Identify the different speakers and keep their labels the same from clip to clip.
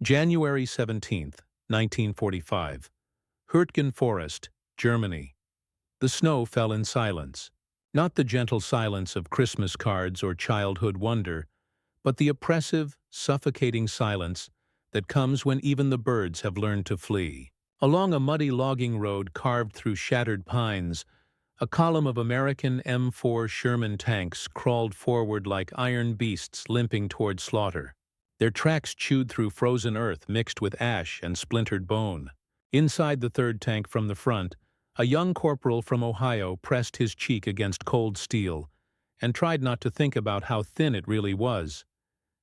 Speaker 1: January 17th, 1945. Hürtgen Forest, Germany. The snow fell in silence. Not the gentle silence of Christmas cards or childhood wonder, but the oppressive, suffocating silence that comes when even the birds have learned to flee. Along a muddy logging road carved through shattered pines, a column of American M4 Sherman tanks crawled forward like iron beasts limping toward slaughter. Their tracks chewed through frozen earth mixed with ash and splintered bone. Inside the third tank from the front, a young corporal from Ohio pressed his cheek against cold steel and tried not to think about how thin it really was.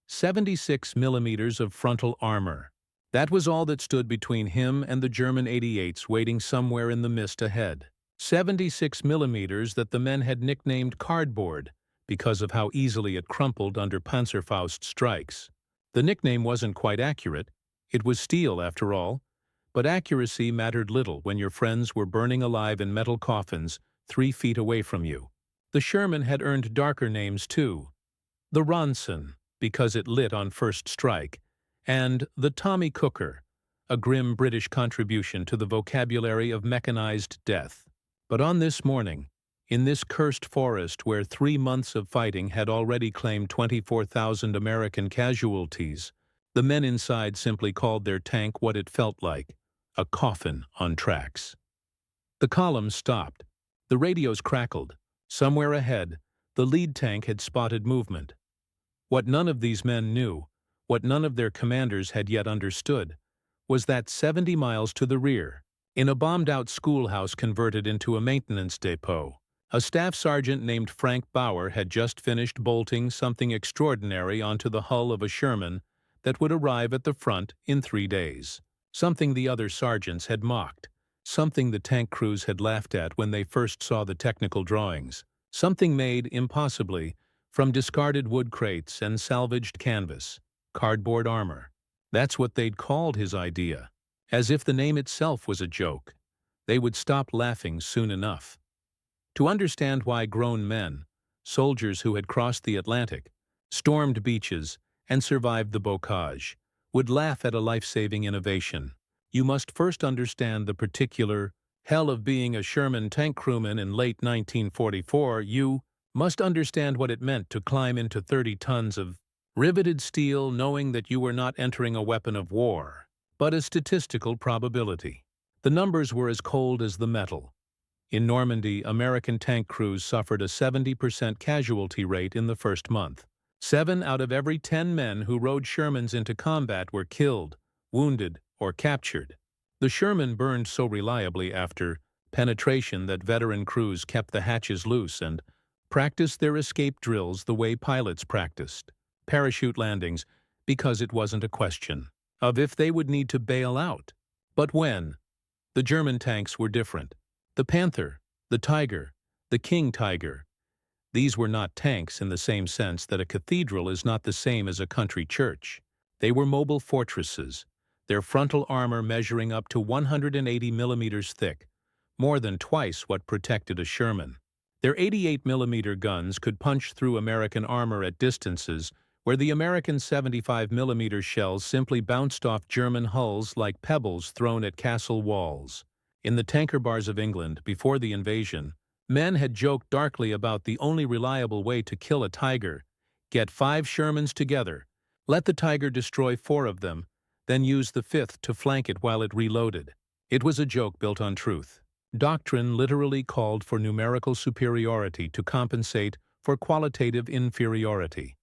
Speaker 1: 76 millimeters of frontal armor. That was all that stood between him and the German 88s waiting somewhere in the mist ahead. 76 millimeters that the men had nicknamed cardboard because of how easily it crumpled under Panzerfaust strikes. The nickname wasn't quite accurate. It was steel, after all. But accuracy mattered little when your friends were burning alive in metal coffins 3 feet away from you. The Sherman had earned darker names too. The Ronson, because it lit on first strike, and the Tommy Cooker, a grim British contribution to the vocabulary of mechanized death. But on this morning, in this cursed forest where 3 months of fighting had already claimed 24,000 American casualties, the men inside simply called their tank what it felt like, a coffin on tracks. The column stopped. The radios crackled. Somewhere ahead, the lead tank had spotted movement. What none of these men knew, what none of their commanders had yet understood, was that 70 miles to the rear, in a bombed-out schoolhouse converted into a maintenance depot, a staff sergeant named Frank Bauer had just finished bolting something extraordinary onto the hull of a Sherman that would arrive at the front in 3 days. Something the other sergeants had mocked, something the tank crews had laughed at when they first saw the technical drawings, something made, impossibly, from discarded wood crates and salvaged canvas, cardboard armor. That's what they'd called his idea. As if the name itself was a joke. They would stop laughing soon enough. To understand why grown men, soldiers who had crossed the Atlantic, stormed beaches, and survived the bocage, would laugh at a life-saving innovation, you must first understand the particular hell of being a Sherman tank crewman in late 1944. You must understand what it meant to climb into 30 tons of riveted steel knowing that you were not entering a weapon of war, but a statistical probability. The numbers were as cold as the metal. In Normandy, American tank crews suffered a 70% casualty rate in the first month. 7 out of every 10 men who rode Shermans into combat were killed, wounded, or captured. The Sherman burned so reliably after penetration that veteran crews kept the hatches loose and practiced their escape drills the way pilots practiced parachute landings, because it wasn't a question of if they would need to bail out, but when. The German tanks were different. The Panther, the Tiger, the King Tiger. These were not tanks in the same sense that a cathedral is not the same as a country church. They were mobile fortresses, their frontal armor measuring up to 180 millimeters thick, more than twice what protected a Sherman. Their 88mm guns could punch through American armor at distances where the American 75mm shells simply bounced off German hulls like pebbles thrown at castle walls. In the tanker bars of England, before the invasion, men had joked darkly about the only reliable way to kill a Tiger: get 5 Shermans together, let the Tiger destroy 4 of them, then use the 5th to flank it while it reloaded. It was a joke built on truth. Doctrine literally called for numerical superiority to compensate for qualitative inferiority.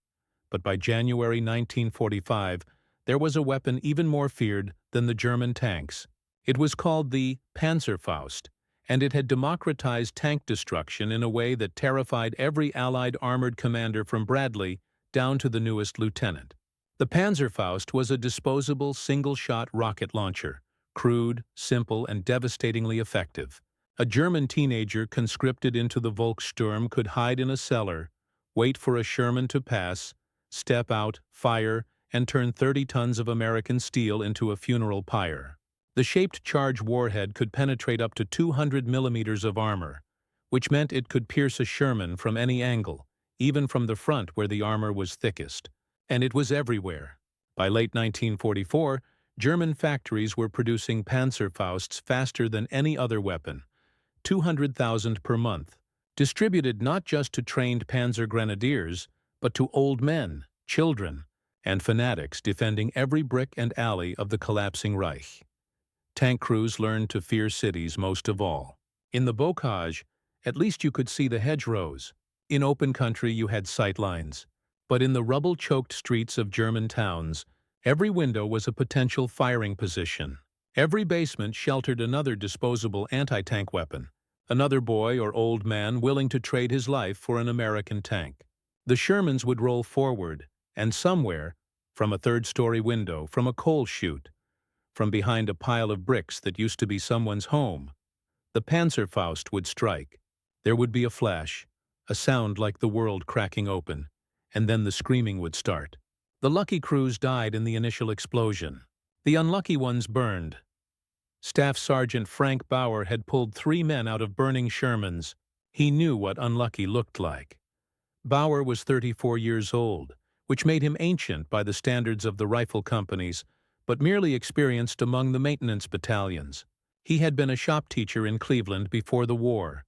Speaker 1: But by January 1945, there was a weapon even more feared than the German tanks. It was called the Panzerfaust, and it had democratized tank destruction in a way that terrified every Allied armored commander from Bradley down to the newest lieutenant. The Panzerfaust was a disposable single-shot rocket launcher, crude, simple, and devastatingly effective. A German teenager conscripted into the Volkssturm could hide in a cellar, wait for a Sherman to pass, step out, fire, and turn 30 tons of American steel into a funeral pyre. The shaped charge warhead could penetrate up to 200 millimeters of armor, which meant it could pierce a Sherman from any angle, even from the front where the armor was thickest. And it was everywhere. By late 1944, German factories were producing Panzerfausts faster than any other weapon, 200,000 per month, distributed not just to trained Panzer grenadiers, but to old men, children, and fanatics defending every brick and alley of the collapsing Reich. Tank crews learned to fear cities most of all. In the bocage, at least you could see the hedgerows. In open country you had sight lines. But in the rubble-choked streets of German towns, every window was a potential firing position. Every basement sheltered another disposable anti-tank weapon, another boy or old man willing to trade his life for an American tank. The Shermans would roll forward, and somewhere, from a third-story window, from a coal chute, from behind a pile of bricks that used to be someone's home, the Panzerfaust would strike. There would be a flash, a sound like the world cracking open, and then the screaming would start. The lucky crews died in the initial explosion. The unlucky ones burned. Staff Sergeant Frank Bauer had pulled 3 men out of burning Shermans. He knew what unlucky looked like. Bauer was 34 years old, which made him ancient by the standards of the rifle companies, but merely experienced among the maintenance battalions. He had been a shop teacher in Cleveland before the war,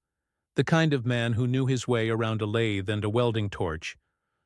Speaker 1: the kind of man who knew his way around a lathe and a welding torch,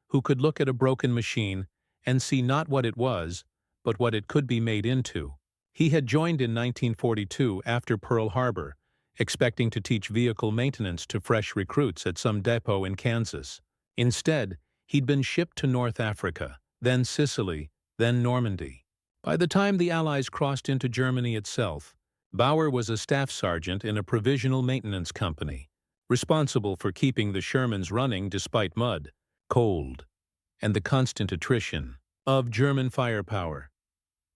Speaker 1: who could look at a broken machine and see not what it was, but what it could be made into. He had joined in 1942 after Pearl Harbor, expecting to teach vehicle maintenance to fresh recruits at some depot in Kansas. Instead, he'd been shipped to North Africa, then Sicily, then Normandy. By the time the Allies crossed into Germany itself, Bauer was a staff sergeant in a provisional maintenance company, responsible for keeping the Shermans running despite mud, cold, and the constant attrition of German firepower.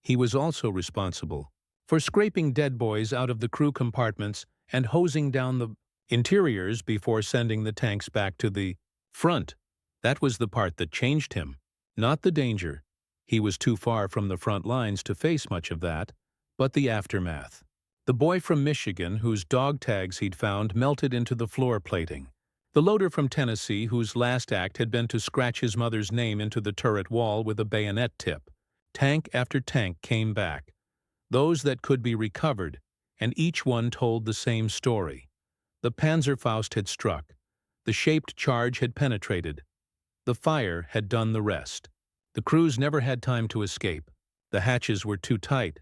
Speaker 1: He was also responsible for scraping dead boys out of the crew compartments and hosing down the interiors before sending the tanks back to the front. That was the part that changed him, not the danger. He was too far from the front lines to face much of that, but the aftermath. The boy from Michigan, whose dog tags he'd found melted into the floor plating. The loader from Tennessee, whose last act had been to scratch his mother's name into the turret wall with a bayonet tip. Tank after tank came back, those that could be recovered, and each one told the same story. The Panzerfaust had struck. The shaped charge had penetrated. The fire had done the rest. The crews never had time to escape. The hatches were too tight,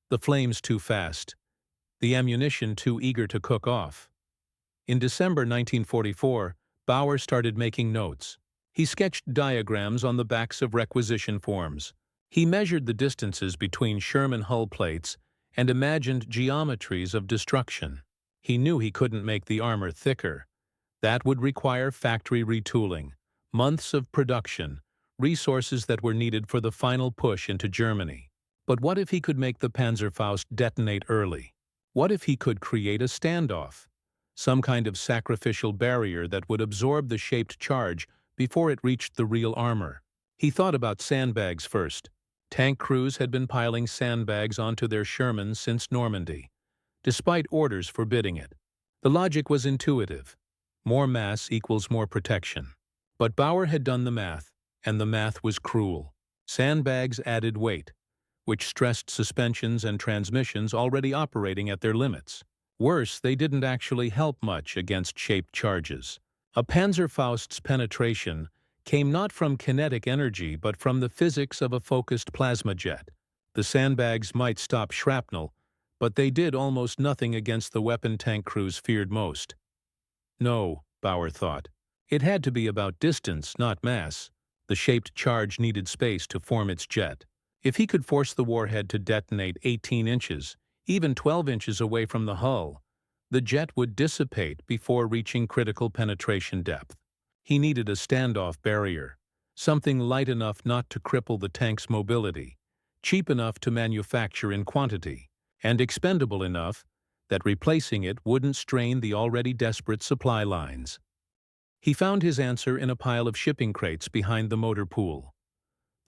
Speaker 1: the flames too fast, the ammunition too eager to cook off. In December 1944, Bauer started making notes. He sketched diagrams on the backs of requisition forms. He measured the distances between Sherman hull plates and imagined geometries of destruction. He knew he couldn't make the armor thicker. That would require factory retooling, months of production, resources that were needed for the final push into Germany. But what if he could make the Panzerfaust detonate early? What if he could create a standoff? Some kind of sacrificial barrier that would absorb the shaped charge before it reached the real armor. He thought about sandbags first. Tank crews had been piling sandbags onto their Shermans since Normandy, despite orders forbidding it. The logic was intuitive. More mass equals more protection. But Bauer had done the math, and the math was cruel. Sandbags added weight, which stressed suspensions and transmissions already operating at their limits. Worse, they didn't actually help much against shaped charges. A Panzerfaust's penetration came not from kinetic energy but from the physics of a focused plasma jet. The sandbags might stop shrapnel, but they did almost nothing against the weapon tank crews feared most. No, Bauer thought. It had to be about distance, not mass. The shaped charge needed space to form its jet. If he could force the warhead to detonate 18 inches, even 12 inches away from the hull, the jet would dissipate before reaching critical penetration depth. He needed a standoff barrier, something light enough not to cripple the tank's mobility, cheap enough to manufacture in quantity, and expendable enough that replacing it wouldn't strain the already desperate supply lines. He found his answer in a pile of shipping crates behind the motor pool.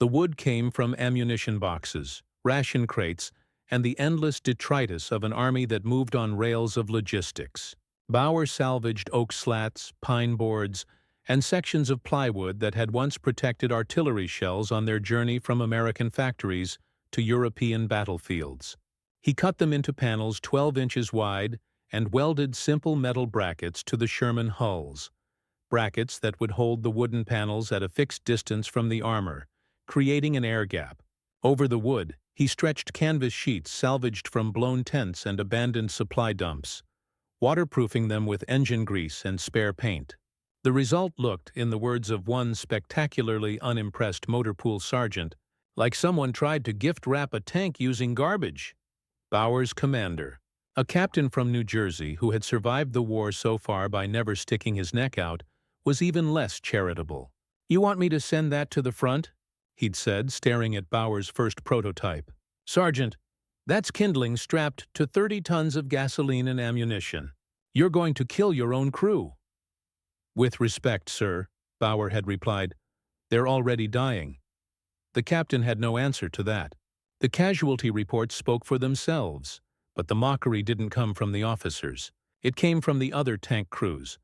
Speaker 1: The wood came from ammunition boxes, ration crates, and the endless detritus of an army that moved on rails of logistics. Bauer salvaged oak slats, pine boards, and sections of plywood that had once protected artillery shells on their journey from American factories to European battlefields. He cut them into panels 12 inches wide and welded simple metal brackets to the Sherman hulls, brackets that would hold the wooden panels at a fixed distance from the armor, creating an air gap. Over the wood, he stretched canvas sheets salvaged from blown tents and abandoned supply dumps, waterproofing them with engine grease and spare paint. The result looked, in the words of one spectacularly unimpressed motor pool sergeant, like someone tried to gift wrap a tank using garbage. Bauer's commander, a captain from New Jersey who had survived the war so far by never sticking his neck out, was even less charitable. "You want me to send that to the front?" he'd said, staring at Bauer's first prototype. "Sergeant, that's kindling strapped to 30 tons of gasoline and ammunition. You're going to kill your own crew." "With respect, sir," Bauer had replied, "they're already dying." The captain had no answer to that. The casualty reports spoke for themselves, but the mockery didn't come from the officers. It came from the other tank crews,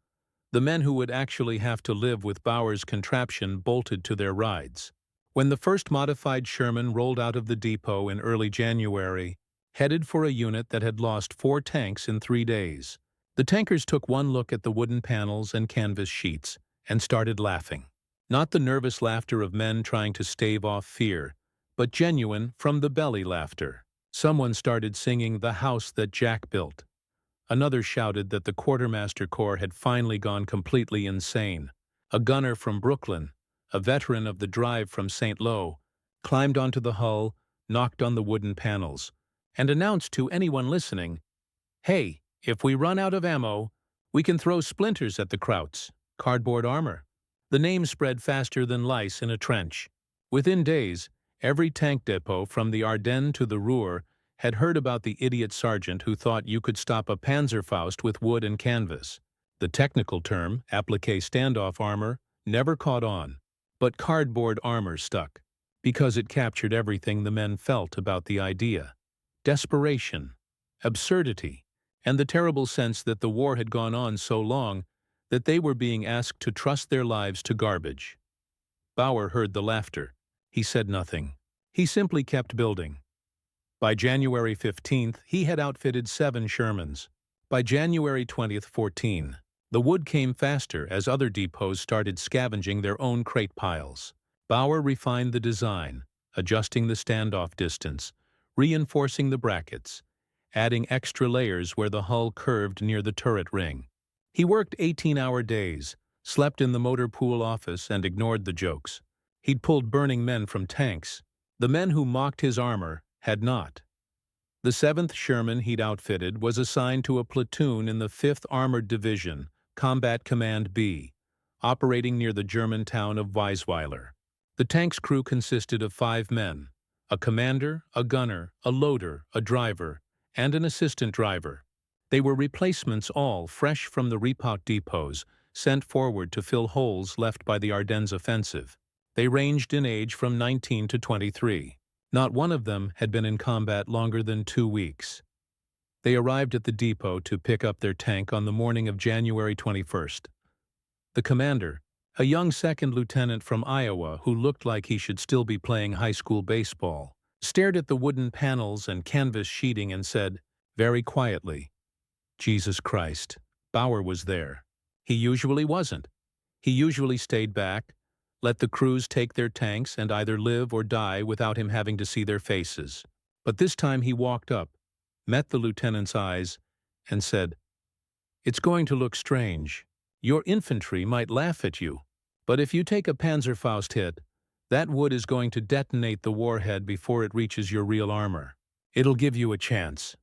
Speaker 1: the men who would actually have to live with Bauer's contraption bolted to their rides. When the first modified Sherman rolled out of the depot in early January, headed for a unit that had lost 4 tanks in 3 days, the tankers took one look at the wooden panels and canvas sheets and started laughing. Not the nervous laughter of men trying to stave off fear, but genuine, from-the-belly laughter. Someone started singing "The House That Jack Built." Another shouted that the Quartermaster Corps had finally gone completely insane. A gunner from Brooklyn, a veteran of the drive from St. Lo, climbed onto the hull, knocked on the wooden panels, and announced to anyone listening, "Hey, if we run out of ammo, we can throw splinters at the Krauts, cardboard armor." The name spread faster than lice in a trench. Within days, every tank depot from the Ardennes to the Ruhr had heard about the idiot sergeant who thought you could stop a Panzerfaust with wood and canvas. The technical term, appliqué standoff armor, never caught on, but cardboard armor stuck, because it captured everything the men felt about the idea: desperation, absurdity, and the terrible sense that the war had gone on so long that they were being asked to trust their lives to garbage. Bauer heard the laughter. He said nothing. He simply kept building. By January 15th, he had outfitted 7 Shermans. By January 20th, 14. The wood came faster as other depots started scavenging their own crate piles. Bauer refined the design, adjusting the standoff distance, reinforcing the brackets, adding extra layers where the hull curved near the turret ring. He worked 18-hour days, slept in the motor pool office, and ignored the jokes. He'd pulled burning men from tanks. The men who mocked his armor had not. The 7th Sherman he'd outfitted was assigned to a platoon in the 5th Armored Division, Combat Command B, operating near the German town of Weisweiler. The tank's crew consisted of 5 men: a commander, a gunner, a loader, a driver, and an assistant driver. They were replacements, all fresh from the Repaut depots, sent forward to fill holes left by the Ardennes offensive. They ranged in age from 19 to 23. Not one of them had been in combat longer than 2 weeks. They arrived at the depot to pick up their tank on the morning of January 21st. The commander, a young second lieutenant from Iowa who looked like he should still be playing high school baseball, stared at the wooden panels and canvas sheeting and said, very quietly, "Jesus Christ." Bauer was there. He usually wasn't. He usually stayed back, let the crews take their tanks and either live or die without him having to see their faces. But this time he walked up, met the lieutenant's eyes, and said, "It's going to look strange. Your infantry might laugh at you, but if you take a Panzerfaust hit, that wood is going to detonate the warhead before it reaches your real armor. It'll give you a chance."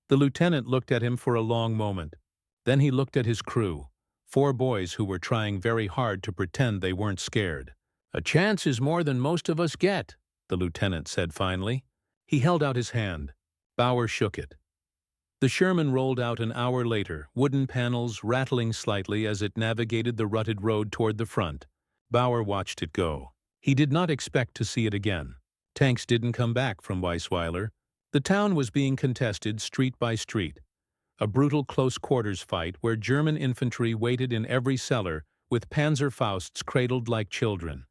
Speaker 1: The lieutenant looked at him for a long moment. Then he looked at his crew, 4 boys who were trying very hard to pretend they weren't scared. "A chance is more than most of us get," the lieutenant said finally. He held out his hand. Bauer shook it. The Sherman rolled out an hour later, wooden panels rattling slightly as it navigated the rutted road toward the front. Bauer watched it go. He did not expect to see it again. Tanks didn't come back from Weisweiler. The town was being contested street by street. A brutal close-quarters fight where German infantry waited in every cellar with Panzerfausts cradled like children.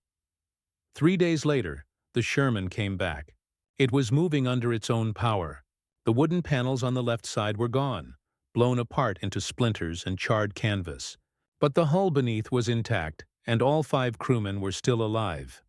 Speaker 1: 3 days later, the Sherman came back. It was moving under its own power. The wooden panels on the left side were gone, blown apart into splinters and charred canvas. But the hull beneath was intact, and all 5 crewmen were still alive.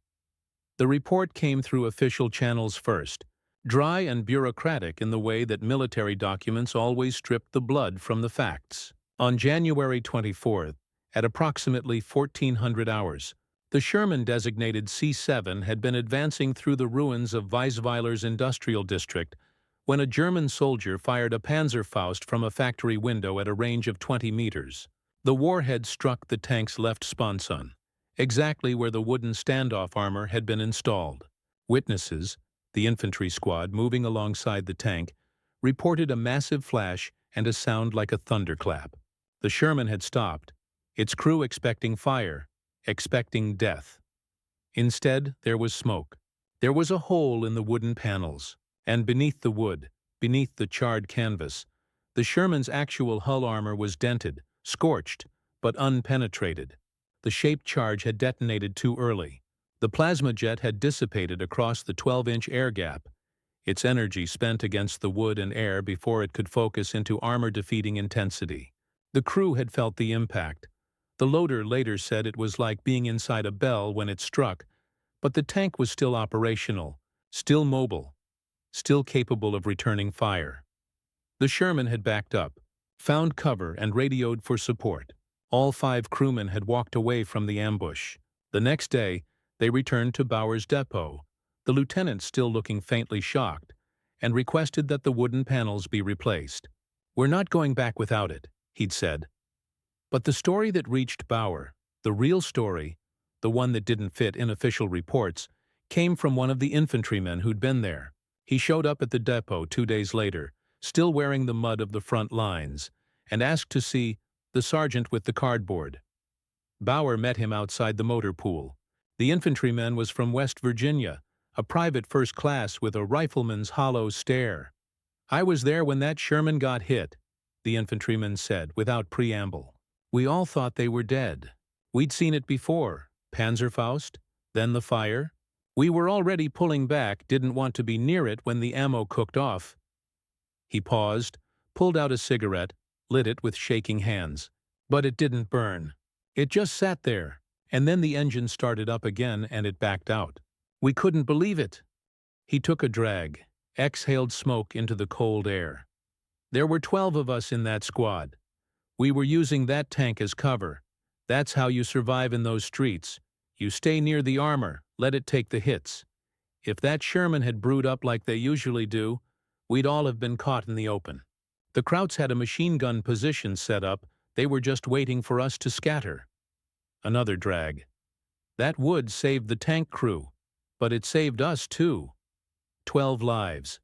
Speaker 1: The report came through official channels first, dry and bureaucratic in the way that military documents always strip the blood from the facts. On January 24th, at approximately 1400 hours, the Sherman designated C-7 had been advancing through the ruins of Weisweiler's industrial district when a German soldier fired a Panzerfaust from a factory window at a range of 20 meters. The warhead struck the tank's left sponson, exactly where the wooden standoff armor had been installed. Witnesses, the infantry squad moving alongside the tank, reported a massive flash and a sound like a thunderclap. The Sherman had stopped, its crew expecting fire, expecting death. Instead, there was smoke. There was a hole in the wooden panels, and beneath the wood, beneath the charred canvas, the Sherman's actual hull armor was dented, scorched, but unpenetrated. The shaped charge had detonated too early. The plasma jet had dissipated across the 12-inch air gap, its energy spent against the wood and air before it could focus into armor-defeating intensity. The crew had felt the impact. The loader later said it was like being inside a bell when it struck, but the tank was still operational, still mobile, still capable of returning fire. The Sherman had backed up, found cover, and radioed for support. All 5 crewmen had walked away from the ambush. The next day, they returned to Bauer's depot, the lieutenant still looking faintly shocked, and requested that the wooden panels be replaced. "We're not going back without it," he'd said. But the story that reached Bauer, the real story, the one that didn't fit in official reports, came from one of the infantrymen who'd been there. He showed up at the depot 2 days later, still wearing the mud of the front lines, and asked to see the sergeant with the cardboard. Bauer met him outside the motor pool. The infantryman was from West Virginia, a private first class with a rifleman's hollow stare. "I was there when that Sherman got hit," the infantryman said without preamble. "We all thought they were dead. We'd seen it before, Panzerfaust, then the fire. We were already pulling back, didn't want to be near it when the ammo cooked off." He paused, pulled out a cigarette, lit it with shaking hands. "But it didn't burn. It just sat there, and then the engine started up again and it backed out. We couldn't believe it." He took a drag, exhaled smoke into the cold air. "There were 12 of us in that squad. We were using that tank as cover. That's how you survive in those streets. You stay near the armor, let it take the hits. If that Sherman had brewed up like they usually do, we'd all have been caught in the open. The Krauts had a machine gun position set up, they were just waiting for us to scatter." Another drag. "That would save the tank crew, but it saved us too. 12 lives.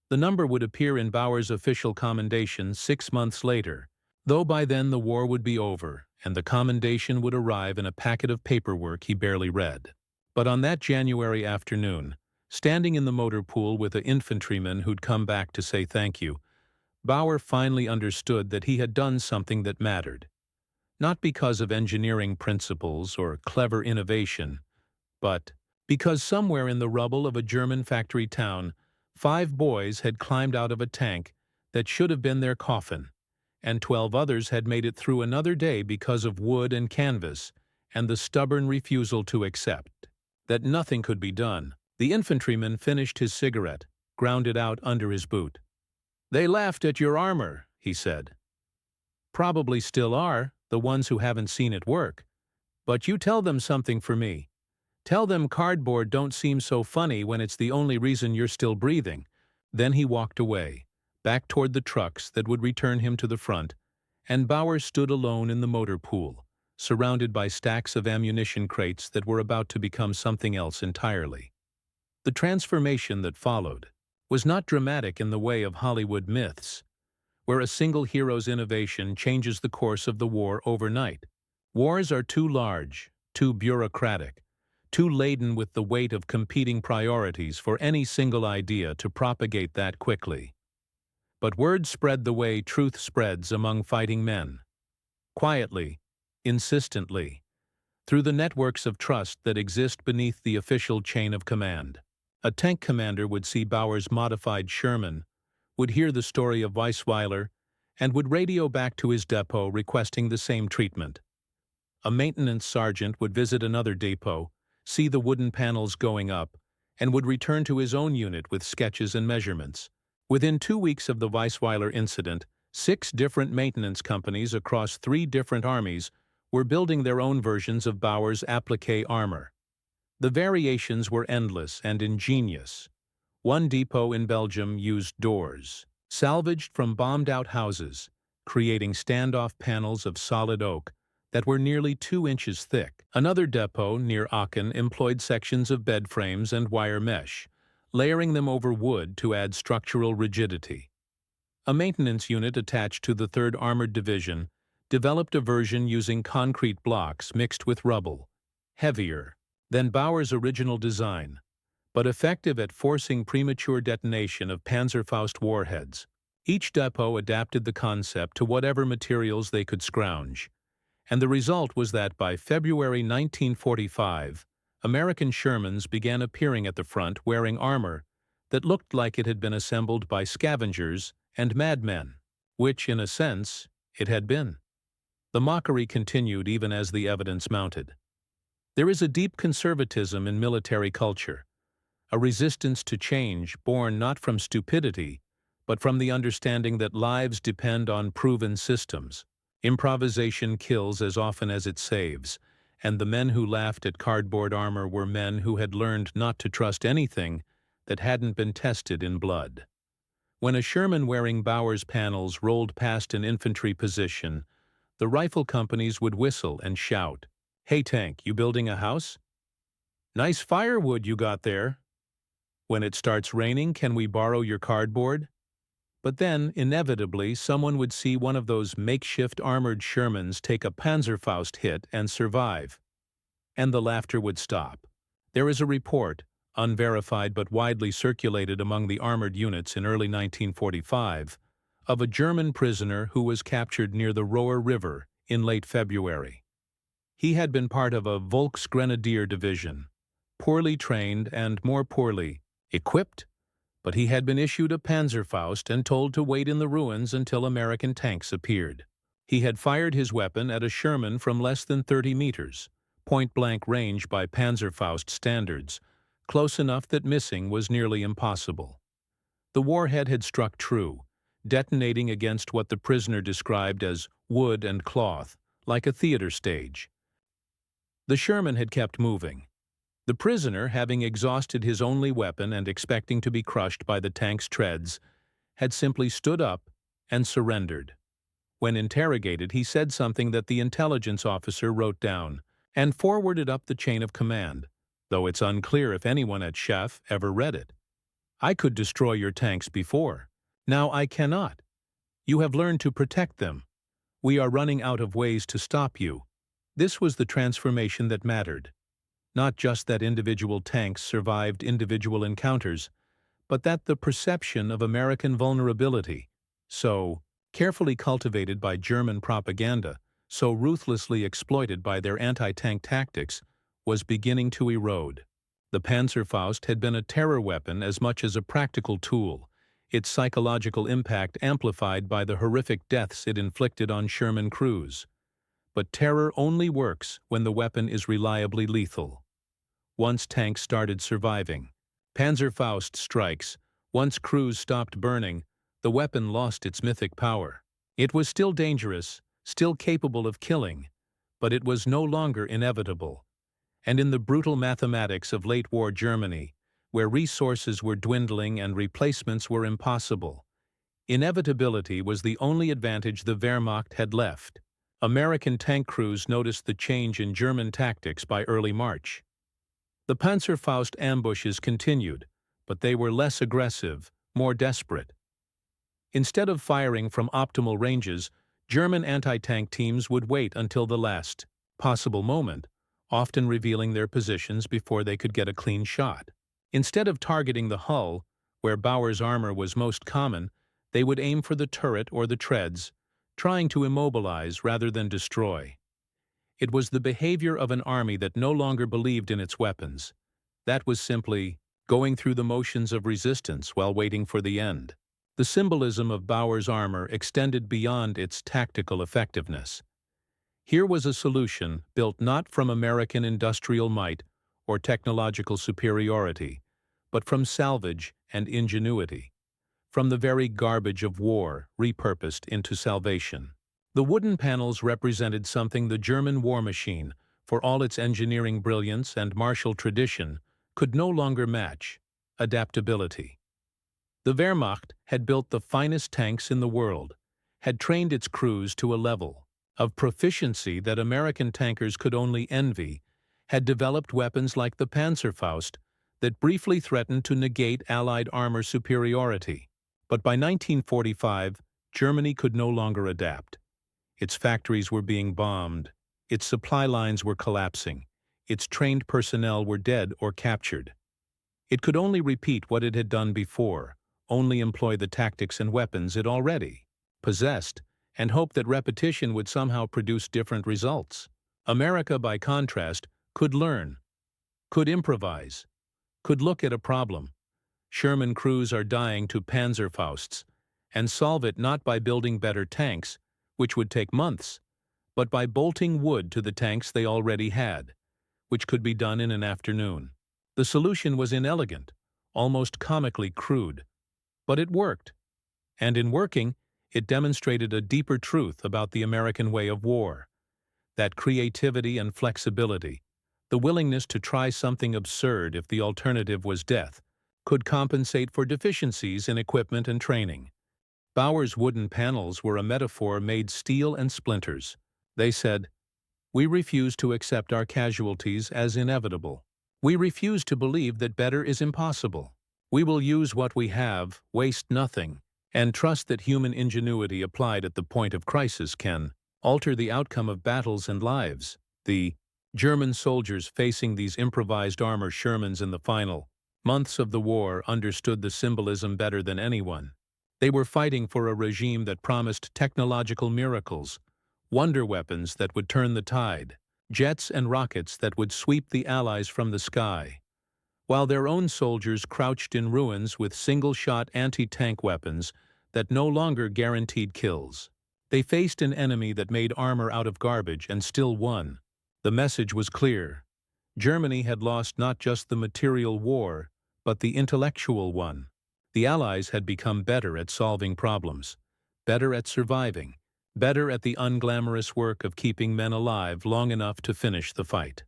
Speaker 1: The number would appear in Bauer's official commendation 6 months later, though by then the war would be over, and the commendation would arrive in a packet of paperwork he barely read. But on that January afternoon, standing in the motor pool with the infantryman who'd come back to say thank you, Bauer finally understood that he had done something that mattered. Not because of engineering principles or clever innovation, but because somewhere in the rubble of a German factory town, 5 boys had climbed out of a tank that should have been their coffin, and 12 others had made it through another day because of wood and canvas and the stubborn refusal to accept that nothing could be done. The infantryman finished his cigarette, ground it out under his boot. "They laughed at your armor," he said. "Probably still are, the ones who haven't seen it work. But you tell them something for me. Tell them cardboard don't seem so funny when it's the only reason you're still breathing." Then he walked away, back toward the trucks that would return him to the front, and Bauer stood alone in the motor pool, surrounded by stacks of ammunition crates that were about to become something else entirely. The transformation that followed was not dramatic in the way of Hollywood myths, where a single hero's innovation changes the course of the war overnight. Wars are too large, too bureaucratic, too laden with the weight of competing priorities for any single idea to propagate that quickly. But word spread the way truth spreads among fighting men. Quietly, insistently, through the networks of trust that exist beneath the official chain of command. A tank commander would see Bauer's modified Sherman, would hear the story of Weisweiler, and would radio back to his depot requesting the same treatment. A maintenance sergeant would visit another depot, see the wooden panels going up, and would return to his own unit with sketches and measurements. Within 2 weeks of the Weisweiler incident, 6 different maintenance companies across 3 different armies were building their own versions of Bauer's appliqué armor. The variations were endless and ingenious. One depot in Belgium used doors, salvaged from bombed-out houses, creating standoff panels of solid oak that were nearly 2 inches thick. Another depot near Aachen employed sections of bed frames and wire mesh, layering them over wood to add structural rigidity. A maintenance unit attached to the 3rd Armored Division developed a version using concrete blocks mixed with rubble, heavier than Bauer's original design, but effective at forcing premature detonation of Panzerfaust warheads. Each depot adapted the concept to whatever materials they could scrounge, and the result was that by February 1945, American Shermans began appearing at the front wearing armor that looked like it had been assembled by scavengers and madmen, which, in a sense, it had been. The mockery continued even as the evidence mounted. There is a deep conservatism in military culture, a resistance to change born not from stupidity, but from the understanding that lives depend on proven systems. Improvisation kills as often as it saves, and the men who laughed at cardboard armor were men who had learned not to trust anything that hadn't been tested in blood. When a Sherman wearing Bauer's panels rolled past an infantry position, the rifle companies would whistle and shout, "Hey tank, you building a house? Nice firewood you got there. When it starts raining, can we borrow your cardboard?" But then, inevitably, someone would see one of those makeshift armored Shermans take a Panzerfaust hit and survive. And the laughter would stop. There is a report, unverified but widely circulated among the armored units in early 1945, of a German prisoner who was captured near the Roer River in late February. He had been part of a Volksgrenadier division, poorly trained and more poorly equipped, but he had been issued a Panzerfaust and told to wait in the ruins until American tanks appeared. He had fired his weapon at a Sherman from less than 30 meters, point-blank range by Panzerfaust standards, close enough that missing was nearly impossible. The warhead had struck true, detonating against what the prisoner described as wood and cloth, like a theater stage. The Sherman had kept moving. The prisoner, having exhausted his only weapon and expecting to be crushed by the tank's treads, had simply stood up and surrendered. When interrogated, he said something that the intelligence officer wrote down and forwarded up the chain of command, though it's unclear if anyone at Chef ever read it. "I could destroy your tanks before. Now I cannot. You have learned to protect them. We are running out of ways to stop you." This was the transformation that mattered. Not just that individual tanks survived individual encounters, but that the perception of American vulnerability, so carefully cultivated by German propaganda, so ruthlessly exploited by their anti-tank tactics, was beginning to erode. The Panzerfaust had been a terror weapon as much as a practical tool, its psychological impact amplified by the horrific deaths it inflicted on Sherman crews. But terror only works when the weapon is reliably lethal. Once tanks started surviving, Panzerfaust strikes, once crews stopped burning, the weapon lost its mythic power. It was still dangerous, still capable of killing, but it was no longer inevitable. And in the brutal mathematics of late-war Germany, where resources were dwindling and replacements were impossible, inevitability was the only advantage the Wehrmacht had left. American tank crews noticed the change in German tactics by early March. The Panzerfaust ambushes continued, but they were less aggressive, more desperate. Instead of firing from optimal ranges, German anti-tank teams would wait until the last possible moment, often revealing their positions before they could get a clean shot. Instead of targeting the hull, where Bauer's armor was most common, they would aim for the turret or the treads, trying to immobilize rather than destroy. It was the behavior of an army that no longer believed in its weapons. That was simply going through the motions of resistance while waiting for the end. The symbolism of Bauer's armor extended beyond its tactical effectiveness. Here was a solution built not from American industrial might or technological superiority, but from salvage and ingenuity, from the very garbage of war repurposed into salvation. The wooden panels represented something the German war machine, for all its engineering brilliance and martial tradition, could no longer match: adaptability. The Wehrmacht had built the finest tanks in the world, had trained its crews to a level of proficiency that American tankers could only envy, had developed weapons like the Panzerfaust that briefly threatened to negate Allied armor superiority. But by 1945, Germany could no longer adapt. Its factories were being bombed, its supply lines were collapsing, its trained personnel were dead or captured. It could only repeat what it had done before, only employ the tactics and weapons it already possessed, and hope that repetition would somehow produce different results. America, by contrast, could learn, could improvise, could look at a problem. Sherman crews are dying to Panzerfausts, and solve it not by building better tanks, which would take months, but by bolting wood to the tanks they already had, which could be done in an afternoon. The solution was inelegant, almost comically crude, but it worked. And in working, it demonstrated a deeper truth about the American way of war: that creativity and flexibility, the willingness to try something absurd if the alternative was death, could compensate for deficiencies in equipment and training. Bauer's wooden panels were a metaphor made steel and splinters. They said, "We refuse to accept our casualties as inevitable. We refuse to believe that better is impossible. We will use what we have, waste nothing, and trust that human ingenuity applied at the point of crisis can alter the outcome of battles and lives." The German soldiers facing these improvised armor Shermans in the final months of the war understood the symbolism better than anyone. They were fighting for a regime that promised technological miracles, wonder weapons that would turn the tide, jets and rockets that would sweep the Allies from the sky, while their own soldiers crouched in ruins with single-shot anti-tank weapons that no longer guaranteed kills. They faced an enemy that made armor out of garbage and still won. The message was clear. Germany had lost not just the material war, but the intellectual one. The Allies had become better at solving problems, better at surviving, better at the unglamorous work of keeping men alive long enough to finish the fight.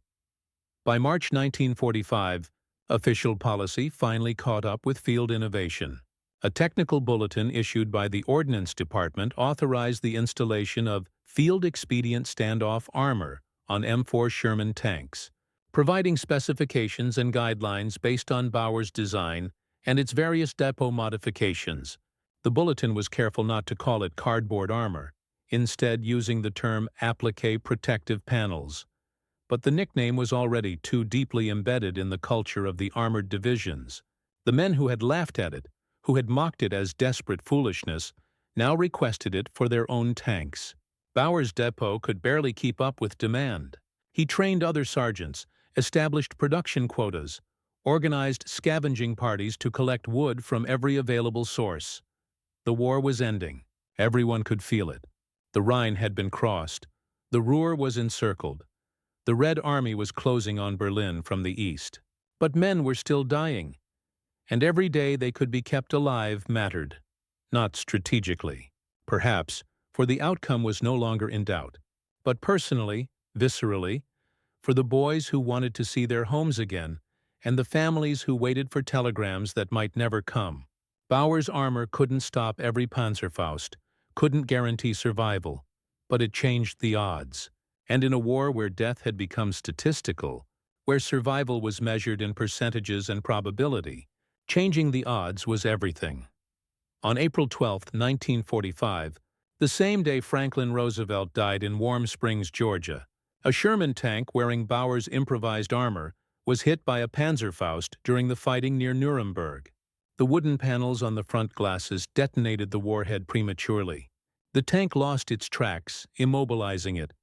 Speaker 1: By March 1945, official policy finally caught up with field innovation. A technical bulletin issued by the Ordnance Department authorized the installation of field-expedient standoff armor on M4 Sherman tanks, providing specifications and guidelines based on Bauer's design and its various depot modifications. The bulletin was careful not to call it cardboard armor, instead using the term applique protective panels. But the nickname was already too deeply embedded in the culture of the armored divisions. The men who had laughed at it, who had mocked it as desperate foolishness, now requested it for their own tanks. Bauer's depot could barely keep up with demand. He trained other sergeants, established production quotas, organized scavenging parties to collect wood from every available source. The war was ending. Everyone could feel it. The Rhine had been crossed. The Ruhr was encircled. The Red Army was closing on Berlin from the east. But men were still dying, and every day they could be kept alive mattered. Not strategically, perhaps, for the outcome was no longer in doubt, but personally, viscerally, for the boys who wanted to see their homes again, and the families who waited for telegrams that might never come. Bauer's armor couldn't stop every Panzerfaust, couldn't guarantee survival, but it changed the odds. And in a war where death had become statistical, where survival was measured in percentages and probability, changing the odds was everything. On April 12, 1945, the same day Franklin Roosevelt died in Warm Springs, Georgia, a Sherman tank wearing Bauer's improvised armor was hit by a Panzerfaust during the fighting near Nuremberg. The wooden panels on the front glasses detonated the warhead prematurely. The tank lost its tracks, immobilizing it,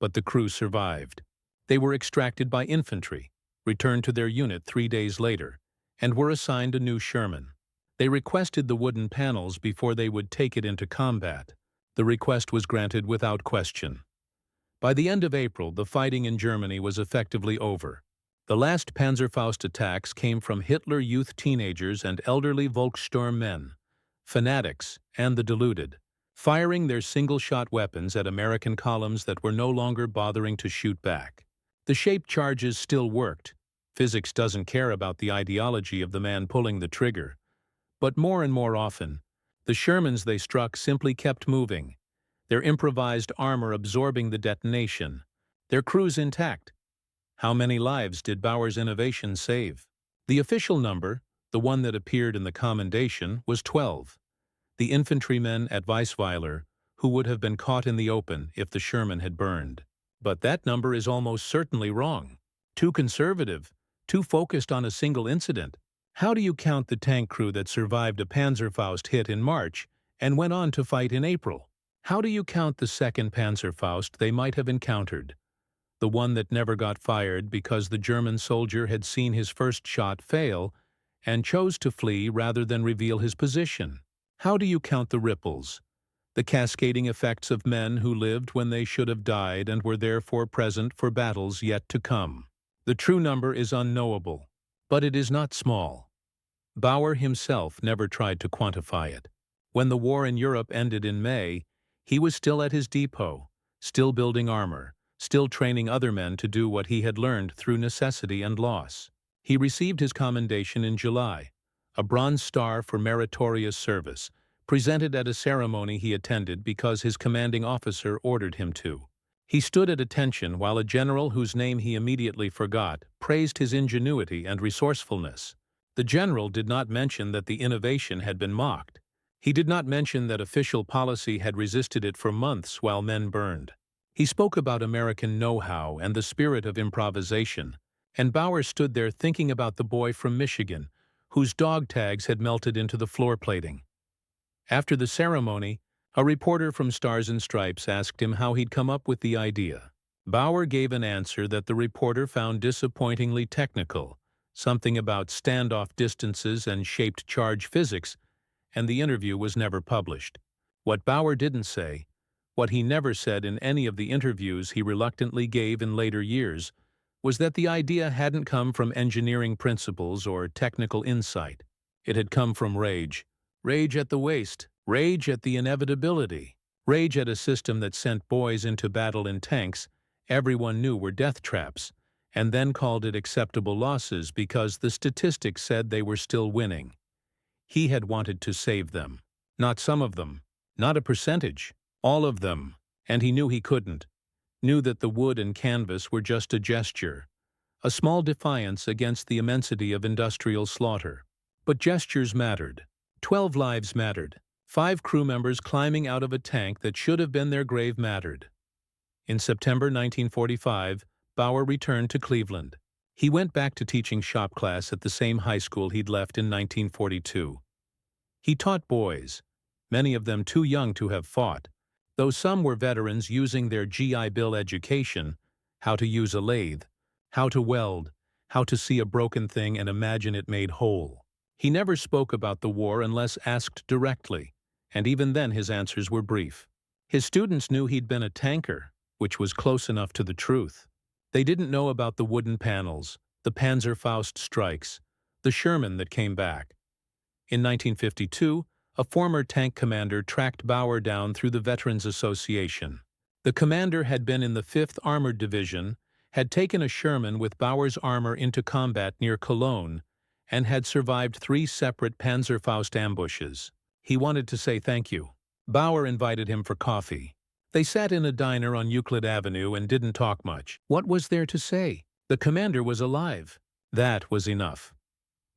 Speaker 1: but the crew survived. They were extracted by infantry, returned to their unit 3 days later, and were assigned a new Sherman. They requested the wooden panels before they would take it into combat. The request was granted without question. By the end of April, the fighting in Germany was effectively over. The last Panzerfaust attacks came from Hitler Youth teenagers and elderly Volkssturm men, fanatics, and the deluded, firing their single-shot weapons at American columns that were no longer bothering to shoot back. The shaped charges still worked. Physics doesn't care about the ideology of the man pulling the trigger. But more and more often, the Shermans they struck simply kept moving, their improvised armor absorbing the detonation, their crews intact. How many lives did Bauer's innovation save? The official number, the one that appeared in the commendation, was 12. The infantrymen at Weisweiler, who would have been caught in the open if the Sherman had burned. But that number is almost certainly wrong. Too conservative, too focused on a single incident. How do you count the tank crew that survived a Panzerfaust hit in March and went on to fight in April? How do you count the second Panzerfaust they might have encountered? The one that never got fired because the German soldier had seen his first shot fail and chose to flee rather than reveal his position? How do you count the ripples, the cascading effects of men who lived when they should have died and were therefore present for battles yet to come? The true number is unknowable, but it is not small. Bauer himself never tried to quantify it. When the war in Europe ended in May, he was still at his depot, still building armor, still training other men to do what he had learned through necessity and loss. He received his commendation in July, a Bronze Star for meritorious service, presented at a ceremony he attended because his commanding officer ordered him to. He stood at attention while a general whose name he immediately forgot praised his ingenuity and resourcefulness. The general did not mention that the innovation had been mocked. He did not mention that official policy had resisted it for months while men burned. He spoke about American know-how and the spirit of improvisation, and Bauer stood there thinking about the boy from Michigan, whose dog tags had melted into the floor plating. After the ceremony, a reporter from Stars and Stripes asked him how he'd come up with the idea. Bauer gave an answer that the reporter found disappointingly technical, something about standoff distances and shaped charge physics, and the interview was never published. What Bauer didn't say, what he never said in any of the interviews he reluctantly gave in later years, was that the idea hadn't come from engineering principles or technical insight. It had come from rage. Rage at the waste, rage at the inevitability, rage at a system that sent boys into battle in tanks everyone knew were death traps, and then called it acceptable losses because the statistics said they were still winning. He had wanted to save them. Not some of them, not a percentage, all of them, and he knew he couldn't. Knew that the wood and canvas were just a gesture, a small defiance against the immensity of industrial slaughter. But gestures mattered. 12 lives mattered. 5 crew members climbing out of a tank that should have been their grave mattered. In September 1945, Bauer returned to Cleveland. He went back to teaching shop class at the same high school he'd left in 1942. He taught boys, many of them too young to have fought, though some were veterans using their GI Bill education, how to use a lathe, how to weld, how to see a broken thing and imagine it made whole. He never spoke about the war unless asked directly, and even then his answers were brief. His students knew he'd been a tanker, which was close enough to the truth. They didn't know about the wooden panels, the Panzerfaust strikes, the Sherman that came back. In 1952, a former tank commander tracked Bauer down through the Veterans Association. The commander had been in the 5th Armored Division, had taken a Sherman with Bauer's armor into combat near Cologne, and had survived 3 separate Panzerfaust ambushes. He wanted to say thank you. Bauer invited him for coffee. They sat in a diner on Euclid Avenue and didn't talk much. What was there to say? The commander was alive. That was enough.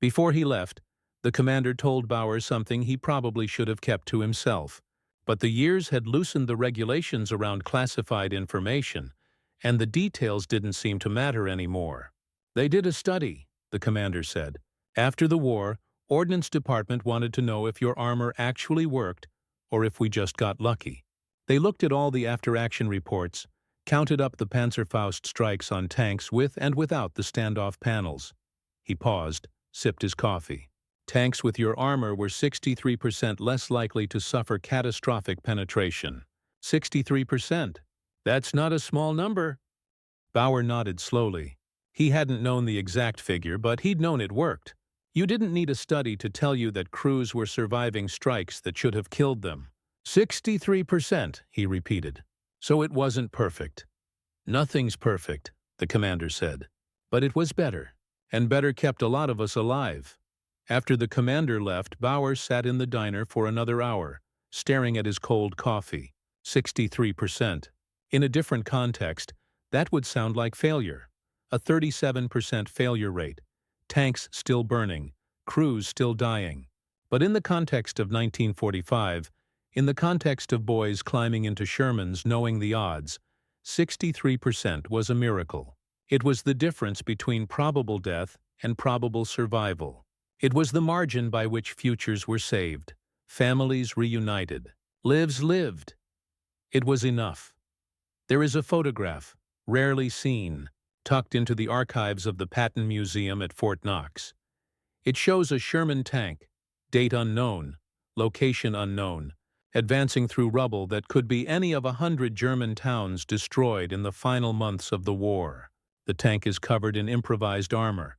Speaker 1: Before he left, the commander told Bauer something he probably should have kept to himself. But the years had loosened the regulations around classified information, and the details didn't seem to matter anymore. They did a study, the commander said. After the war, Ordnance Department wanted to know if your armor actually worked or if we just got lucky. They looked at all the after-action reports, Counted up the Panzerfaust strikes on tanks with and without the standoff panels. He paused, sipped his coffee. Tanks with your armor were 63% less likely to suffer catastrophic penetration. 63%. That's not a small number. Bauer nodded slowly. He hadn't known the exact figure, but he'd known it worked. You didn't need a study to tell you that crews were surviving strikes that should have killed them. 63%, he repeated. So it wasn't perfect. Nothing's perfect, the commander said. But it was better. And better kept a lot of us alive. After the commander left, Bauer sat in the diner for another hour, staring at his cold coffee. 63%. In a different context, that would sound like failure. A 37% failure rate. Tanks still burning. Crews still dying. But in the context of 1945, in the context of boys climbing into Shermans knowing the odds, 63% was a miracle. It was the difference between probable death and probable survival. It was the margin by which futures were saved, families reunited, lives lived. It was enough. There is a photograph, rarely seen, tucked into the archives of the Patton Museum at Fort Knox. It shows a Sherman tank, date unknown, location unknown, advancing through rubble that could be any of 100 German towns destroyed in the final months of the war. The tank is covered in improvised armor,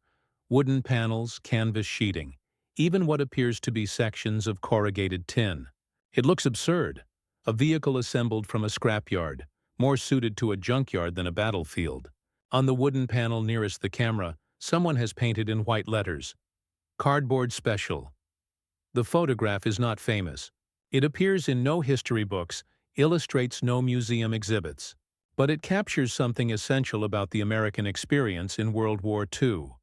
Speaker 1: wooden panels, canvas sheeting, even what appears to be sections of corrugated tin. It looks absurd, a vehicle assembled from a scrapyard, more suited to a junkyard than a battlefield. On the wooden panel nearest the camera, someone has painted in white letters, "Cardboard Special." The photograph is not famous. It appears in no history books, illustrates no museum exhibits. But it captures something essential about the American experience in World War II.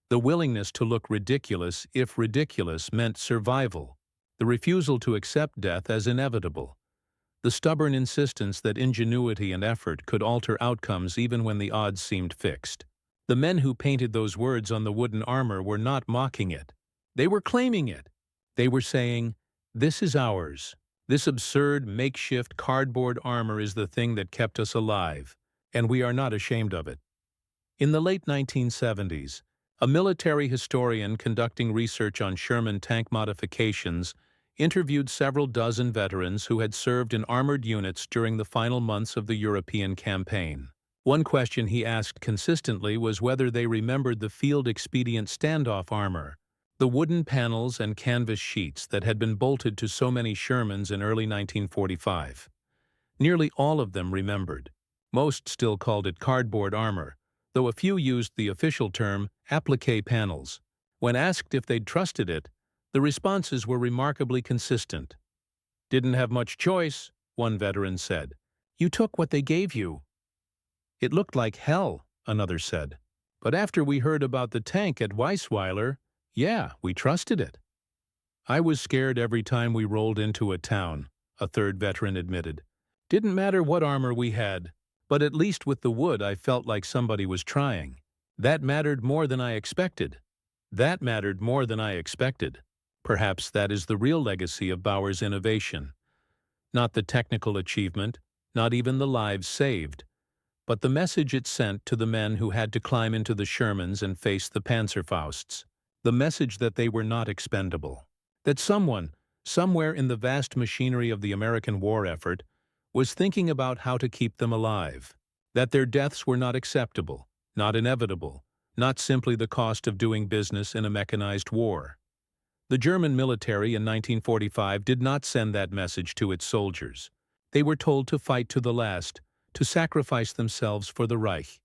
Speaker 1: The willingness to look ridiculous if ridiculous meant survival. The refusal to accept death as inevitable. The stubborn insistence that ingenuity and effort could alter outcomes even when the odds seemed fixed. The men who painted those words on the wooden armor were not mocking it. They were claiming it. They were saying, "This is ours. This absurd, makeshift cardboard armor is the thing that kept us alive, and we are not ashamed of it." In the late 1970s, a military historian conducting research on Sherman tank modifications interviewed several dozen veterans who had served in armored units during the final months of the European campaign. One question he asked consistently was whether they remembered the field-expedient standoff armor, the wooden panels and canvas sheets that had been bolted to so many Shermans in early 1945. Nearly all of them remembered. Most still called it cardboard armor, though a few used the official term applique panels. When asked if they'd trusted it, the responses were remarkably consistent. "Didn't have much choice," one veteran said. "You took what they gave you." "It looked like hell," another said. "But after we heard about the tank at Weisweiler, yeah, we trusted it." "I was scared every time we rolled into a town," a third veteran admitted. "Didn't matter what armor we had, but at least with the wood I felt like somebody was trying. That mattered more than I expected. That mattered more than I expected." Perhaps that is the real legacy of Bauer's innovation. Not the technical achievement, not even the lives saved, but the message it sent to the men who had to climb into the Shermans and face the Panzerfausts. The message that they were not expendable. That someone, somewhere in the vast machinery of the American war effort, was thinking about how to keep them alive. That their deaths were not acceptable, not inevitable, not simply the cost of doing business in a mechanized war. The German military in 1945 did not send that message to its soldiers. They were told to fight to the last, to sacrifice themselves for the Reich,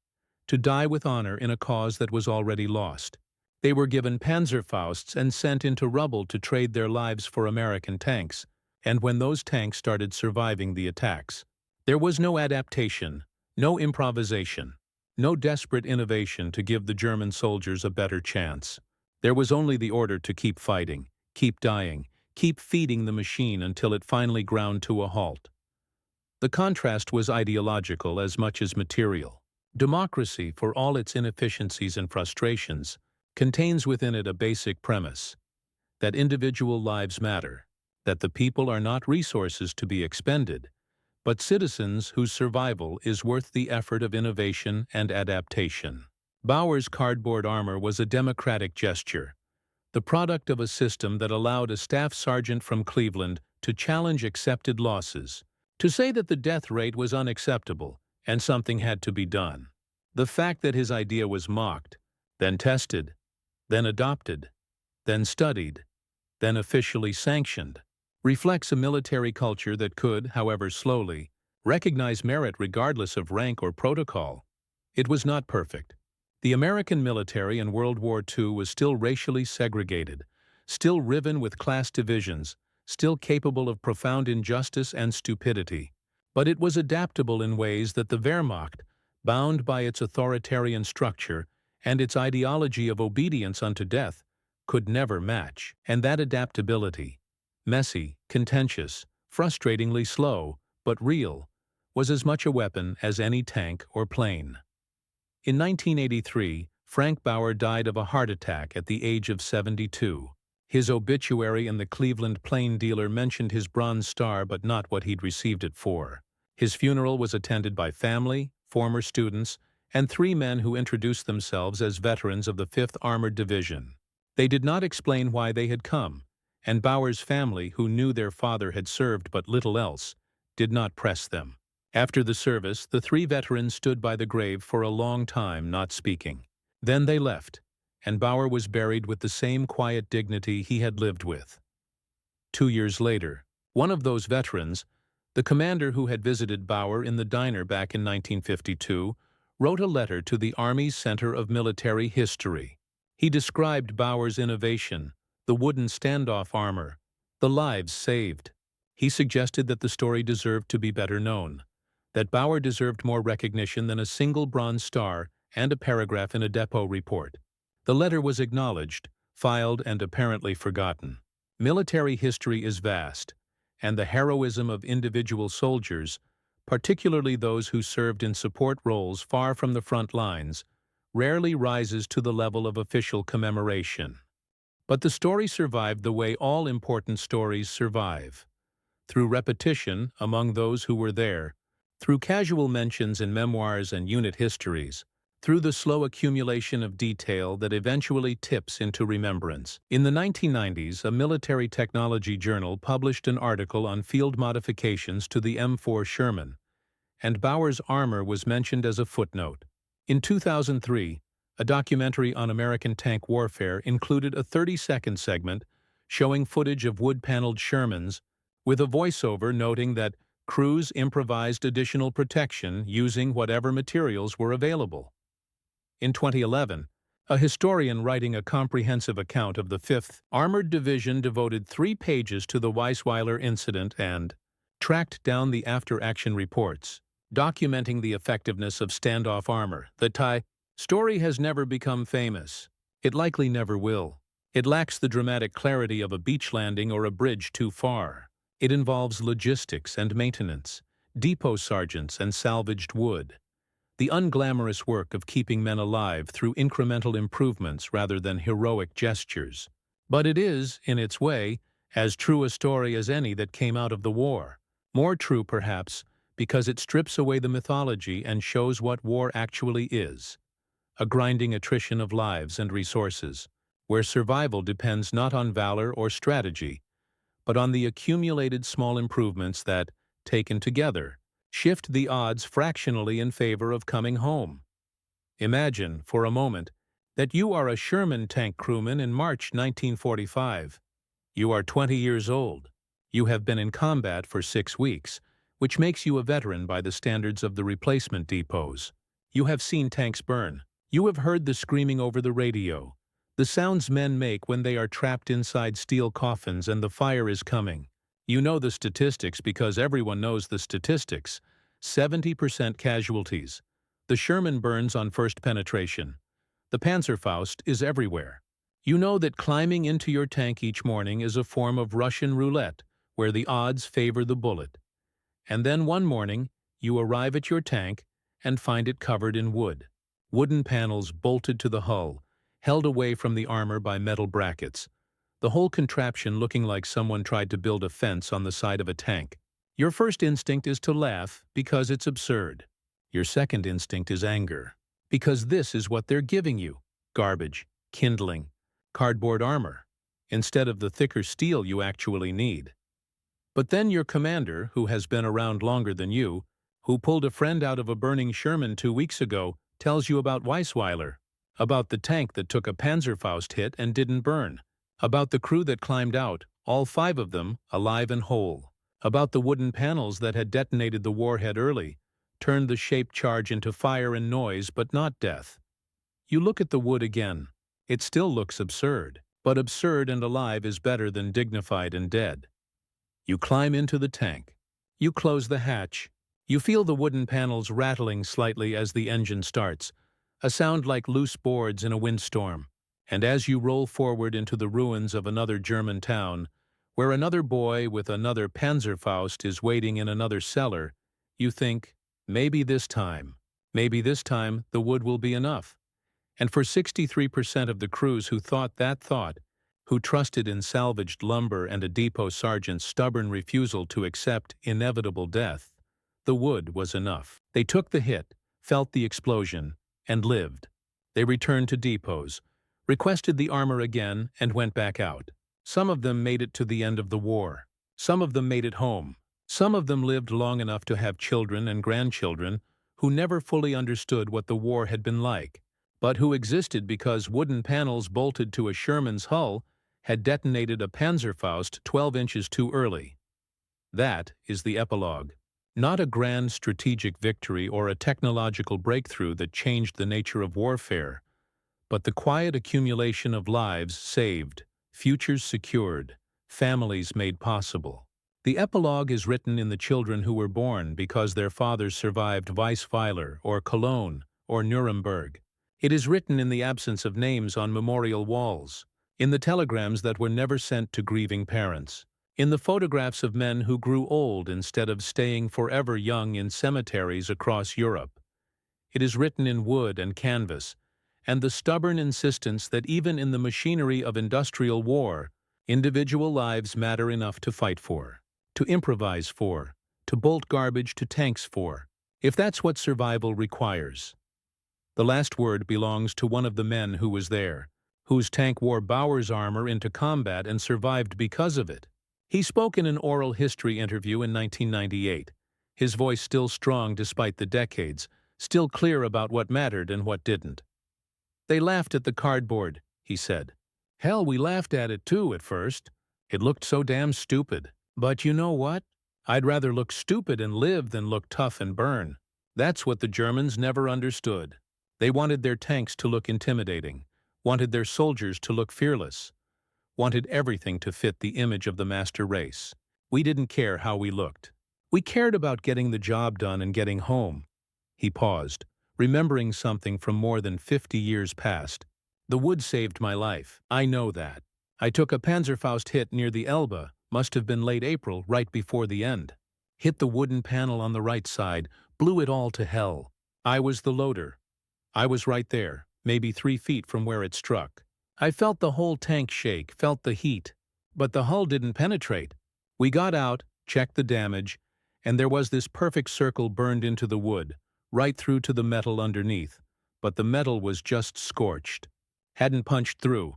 Speaker 1: to die with honor in a cause that was already lost. They were given Panzerfausts and sent into rubble to trade their lives for American tanks, and when those tanks started surviving the attacks, there was no adaptation, no improvisation, no desperate innovation to give the German soldiers a better chance. There was only the order to keep fighting, keep dying, keep feeding the machine until it finally ground to a halt. The contrast was ideological as much as material. Democracy, for all its inefficiencies and frustrations, contains within it a basic premise: that individual lives matter, that the people are not resources to be expended, but citizens whose survival is worth the effort of innovation and adaptation. Bauer's cardboard armor was a democratic gesture, the product of a system that allowed a staff sergeant from Cleveland to challenge accepted losses, to say that the death rate was unacceptable and something had to be done. The fact that his idea was mocked, then tested, then adopted, then studied, then officially sanctioned, reflects a military culture that could, however slowly, recognize merit regardless of rank or protocol. It was not perfect. The American military in World War II was still racially segregated, still riven with class divisions, still capable of profound injustice and stupidity. But it was adaptable in ways that the Wehrmacht, bound by its authoritarian structure and its ideology of obedience unto death, could never match. And that adaptability, messy, contentious, frustratingly slow, but real, was as much a weapon as any tank or plane. In 1983, Frank Bauer died of a heart attack at the age of 72. His obituary in the Cleveland Plain Dealer mentioned his Bronze Star but not what he'd received it for. His funeral was attended by family, former students, and 3 men who introduced themselves as veterans of the 5th Armored Division. They did not explain why they had come, and Bauer's family, who knew their father had served but little else, did not press them. After the service, the 3 veterans stood by the grave for a long time, not speaking. Then they left, and Bauer was buried with the same quiet dignity he had lived with. 2 years later, one of those veterans, the commander who had visited Bauer in the diner back in 1952, wrote a letter to the Army's Center of Military History. He described Bauer's innovation, the wooden standoff armor, the lives saved. He suggested that the story deserved to be better known, that Bauer deserved more recognition than a single Bronze Star and a paragraph in a depot report. The letter was acknowledged, filed, and apparently forgotten. Military history is vast, and the heroism of individual soldiers, particularly those who served in support roles far from the front lines, rarely rises to the level of official commemoration. But the story survived the way all important stories survive, through repetition among those who were there, through casual mentions in memoirs and unit histories, through the slow accumulation of detail that eventually tips into remembrance. In the 1990s, a military technology journal published an article on field modifications to the M4 Sherman, and Bauer's armor was mentioned as a footnote. In 2003, a documentary on American tank warfare included a 30-second segment showing footage of wood-paneled Shermans, with a voiceover noting that crews improvised additional protection using whatever materials were available. In 2011, a historian writing a comprehensive account of the 5th Armored Division devoted 3 pages to the Weisweiler incident and tracked down the after-action reports, documenting the effectiveness of standoff armor. The story has never become famous. It likely never will. It lacks the dramatic clarity of a beach landing or a bridge too far. It involves logistics and maintenance, depot sergeants and salvaged wood, the unglamorous work of keeping men alive through incremental improvements rather than heroic gestures. But it is, in its way, as true a story as any that came out of the war. More true, perhaps, because it strips away the mythology and shows what war actually is: a grinding attrition of lives and resources, where survival depends not on valor or strategy, but on the accumulated small improvements that, taken together, shift the odds fractionally in favor of coming home. Imagine, for a moment, that you are a Sherman tank crewman in March 1945. You are 20 years old. You have been in combat for 6 weeks, which makes you a veteran by the standards of the replacement depots. You have seen tanks burn. You have heard the screaming over the radio, the sounds men make when they are trapped inside steel coffins and the fire is coming. You know the statistics because everyone knows the statistics. 70% casualties. The Sherman burns on first penetration. The Panzerfaust is everywhere. You know that climbing into your tank each morning is a form of Russian roulette, where the odds favor the bullet. And then one morning, you arrive at your tank and find it covered in wood. Wooden panels bolted to the hull, held away from the armor by metal brackets, the whole contraption looking like someone tried to build a fence on the side of a tank. Your first instinct is to laugh because it's absurd. Your second instinct is anger, because this is what they're giving you: garbage, kindling, cardboard armor, instead of the thicker steel you actually need. But then your commander, who has been around longer than you, who pulled a friend out of a burning Sherman 2 weeks ago, tells you about Weisweiler, about the tank that took a Panzerfaust hit and didn't burn, about the crew that climbed out, all 5 of them, alive and whole, about the wooden panels that had detonated the warhead early, turned the shaped charge into fire and noise but not death. You look at the wood again. It still looks absurd, but absurd and alive is better than dignified and dead. You climb into the tank. You close the hatch. You feel the wooden panels rattling slightly as the engine starts, a sound like loose boards in a windstorm. And as you roll forward into the ruins of another German town, where another boy with another Panzerfaust is waiting in another cellar, you think, maybe this time the wood will be enough. And for 63% of the crews who thought that thought, who trusted in salvaged lumber and a depot sergeant's stubborn refusal to accept inevitable death, the wood was enough. They took the hit, felt the explosion, and lived. They returned to depots, requested the armor again, and went back out. Some of them made it to the end of the war. Some of them made it home. Some of them lived long enough to have children and grandchildren who never fully understood what the war had been like, but who existed because wooden panels bolted to a Sherman's hull had detonated a Panzerfaust 12 inches too early. That is the epilogue. Not a grand strategic victory or a technological breakthrough that changed the nature of warfare, but the quiet accumulation of lives saved, futures secured, families made possible. The epilogue is written in the children who were born because their fathers survived Weisweiler or Cologne or Nuremberg. It is written in the absence of names on memorial walls, in the telegrams that were never sent to grieving parents, in the photographs of men who grew old instead of staying forever young in cemeteries across Europe. It is written in wood and canvas, and the stubborn insistence that even in the machinery of industrial war, individual lives matter enough to fight for, to improvise for, to bolt garbage to tanks for, if that's what survival requires. The last word belongs to one of the men who was there, whose tank wore Bauer's armor into combat and survived because of it. He spoke in an oral history interview in 1998, his voice still strong despite the decades, still clear about what mattered and what didn't. "They laughed at the cardboard," he said. "Hell, we laughed at it too at first. It looked so damn stupid. But you know what? I'd rather look stupid and live than look tough and burn." That's what the Germans never understood. They wanted their tanks to look intimidating, wanted their soldiers to look fearless, wanted everything to fit the image of the master race. We didn't care how we looked. We cared about getting the job done and getting home. He paused, remembering something from more than 50 years past. "The wood saved my life. I know that. I took a Panzerfaust hit near the Elbe, must have been late April, right before the end. Hit the wooden panel on the right side, blew it all to hell. I was the loader. I was right there, maybe 3 feet from where it struck. I felt the whole tank shake, felt the heat. But the hull didn't penetrate. We got out, checked the damage, and there was this perfect circle burned into the wood, right through to the metal underneath. But the metal was just scorched. Hadn't punched through."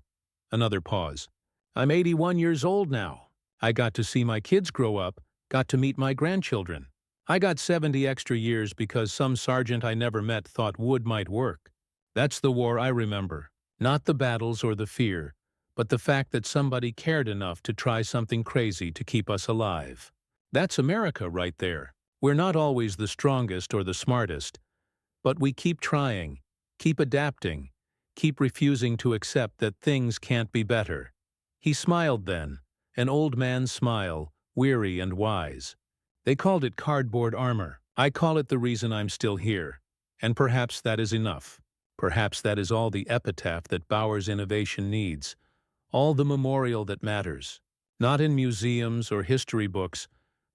Speaker 1: Another pause. "I'm 81 years old now. I got to see my kids grow up, got to meet my grandchildren. I got 70 extra years because some sergeant I never met thought wood might work. That's the war I remember. Not the battles or the fear, but the fact that somebody cared enough to try something crazy to keep us alive. That's America right there. We're not always the strongest or the smartest, but we keep trying, keep adapting, keep refusing to accept that things can't be better." He smiled then, an old man's smile, weary and wise. "They called it cardboard armor. I call it the reason I'm still here. And perhaps that is enough. Perhaps that is all the epitaph that Bauer's innovation needs, all the memorial that matters, not in museums or history books,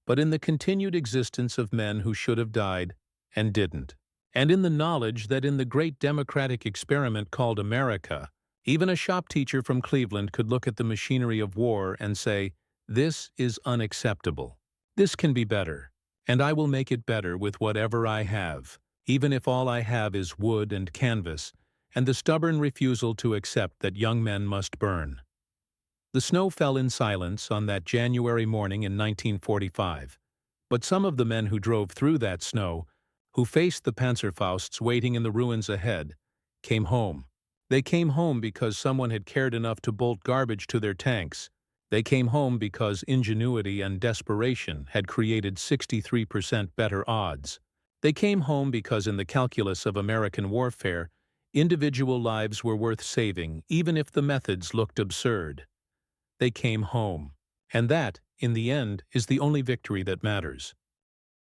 Speaker 1: but in the continued existence of men who should have died and didn't. And in the knowledge that in the great democratic experiment called America, even a shop teacher from Cleveland could look at the machinery of war and say, 'This is unacceptable. This can be better, and I will make it better with whatever I have, even if all I have is wood and canvas, and the stubborn refusal to accept that young men must burn. The snow fell in silence on that January morning in 1945, but some of the men who drove through that snow, who faced the Panzerfausts waiting in the ruins ahead, came home. They came home because someone had cared enough to bolt garbage to their tanks. They came home because ingenuity and desperation had created 63% better odds. They came home because in the calculus of American warfare, individual lives were worth saving even if the methods looked absurd. They came home. And that, in the end, is the only victory that matters.